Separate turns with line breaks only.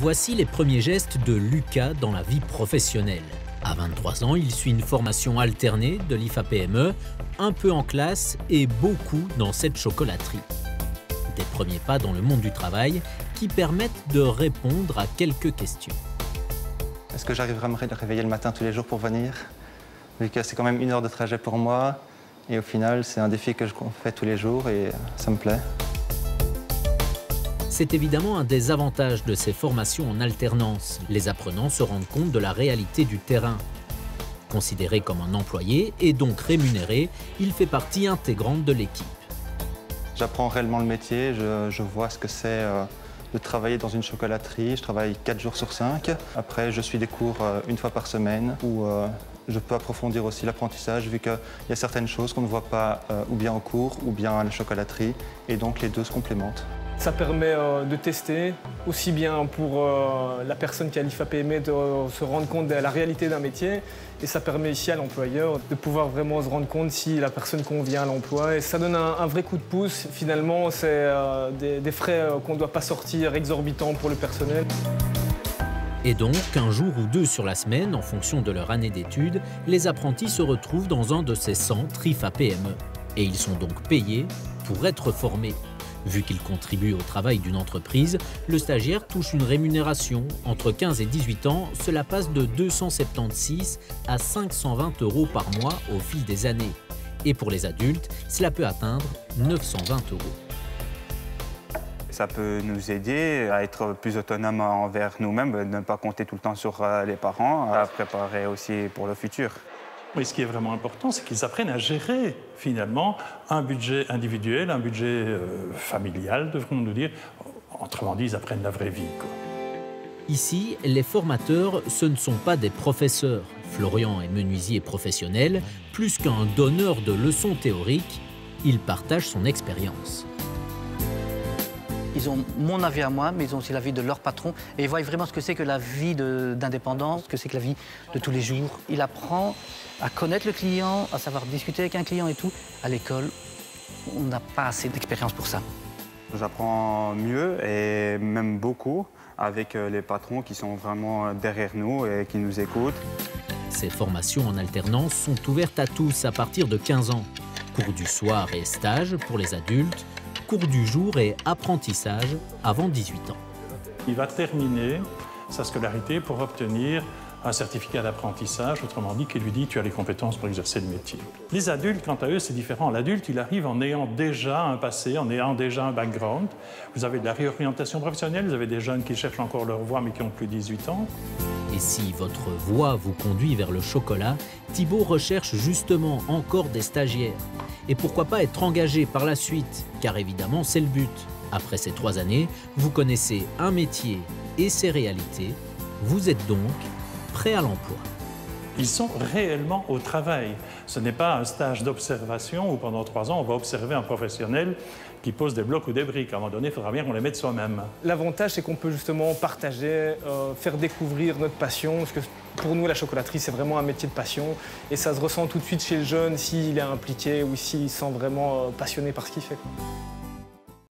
Voici les premiers gestes de Lucas dans la vie professionnelle. À 23 ans, il suit une formation alternée de l'IFAPME, un peu en classe et beaucoup dans cette chocolaterie. Des premiers pas dans le monde du travail qui permettent de répondre à quelques questions.
Est-ce que j'arriverai à me réveiller le matin tous les jours pour venir? Vu que c'est quand même 1 heure de trajet pour moi. Et au final, c'est un défi que je fais tous les jours et ça me plaît.
C'est évidemment un des avantages de ces formations en alternance. Les apprenants se rendent compte de la réalité du terrain. Considéré comme un employé et donc rémunéré, il fait partie intégrante de l'équipe.
J'apprends réellement le métier, je vois ce que c'est de travailler dans une chocolaterie. Je travaille 4 jours sur 5. Après, je suis des cours 1 fois par semaine où je peux approfondir aussi l'apprentissage vu qu'il y a certaines choses qu'on ne voit pas ou bien en cours ou bien à la chocolaterie et donc les deux se complémentent.
Ça permet de tester, aussi bien pour la personne qui a l'IFAPME de se rendre compte de la réalité d'un métier, et ça permet ici à l'employeur de pouvoir vraiment se rendre compte si la personne convient à l'emploi. Et ça donne un vrai coup de pouce. Finalement, c'est des frais qu'on ne doit pas sortir exorbitants pour le personnel.
Et donc, 1 jour ou 2 sur la semaine, en fonction de leur année d'études, les apprentis se retrouvent dans un de ces centres IFAPME. Et ils sont donc payés pour être formés. Vu qu'il contribue au travail d'une entreprise, le stagiaire touche une rémunération. Entre 15 et 18 ans, cela passe de 276 à 520 € par mois au fil des années. Et pour les adultes, cela peut atteindre 920 €.
Ça peut nous aider à être plus autonomes envers nous-mêmes, de ne pas compter tout le temps sur les parents, à préparer aussi pour le futur.
Mais ce qui est vraiment important, c'est qu'ils apprennent à gérer, finalement, un budget individuel, un budget familial, devrions-nous dire. Autrement dit, ils apprennent la vraie vie, quoi.
Ici, les formateurs, ce ne sont pas des professeurs. Florian est menuisier professionnel. Plus qu'un donneur de leçons théoriques, il partage son expérience.
Ils ont mon avis à moi, mais ils ont aussi l'avis de leur patron. Et ils voient vraiment ce que c'est que la vie d'indépendance, ce que c'est que la vie de tous les jours. Il apprend à connaître le client, à savoir discuter avec un client et tout. À l'école, on n'a pas assez d'expérience pour ça.
J'apprends mieux et même beaucoup avec les patrons qui sont vraiment derrière nous et qui nous écoutent.
Ces formations en alternance sont ouvertes à tous à partir de 15 ans. Cours du soir et stage pour les adultes, cours du jour et apprentissage avant 18 ans.
Il va terminer sa scolarité pour obtenir un certificat d'apprentissage, autrement dit, qui lui dit « tu as les compétences pour exercer le métier ». Les adultes, quant à eux, c'est différent. L'adulte, il arrive en ayant déjà un passé, en ayant déjà un background. Vous avez de la réorientation professionnelle, vous avez des jeunes qui cherchent encore leur voie mais qui ont plus de 18 ans.
Et si votre voie vous conduit vers le chocolat, Thibaut recherche justement encore des stagiaires. Et pourquoi pas être engagé par la suite, car évidemment c'est le but. Après ces 3 années, vous connaissez un métier et ses réalités. Vous êtes donc prêt à l'emploi.
Ils sont réellement au travail. Ce n'est pas un stage d'observation où pendant 3 ans, on va observer un professionnel qui pose des blocs ou des briques. À un moment donné, il faudra bien qu'on les mette soi-même.
L'avantage, c'est qu'on peut justement partager, faire découvrir notre passion. Parce que pour nous, la chocolaterie, c'est vraiment un métier de passion. Et ça se ressent tout de suite chez le jeune s'il est impliqué ou s'il se sent vraiment passionné par ce qu'il fait.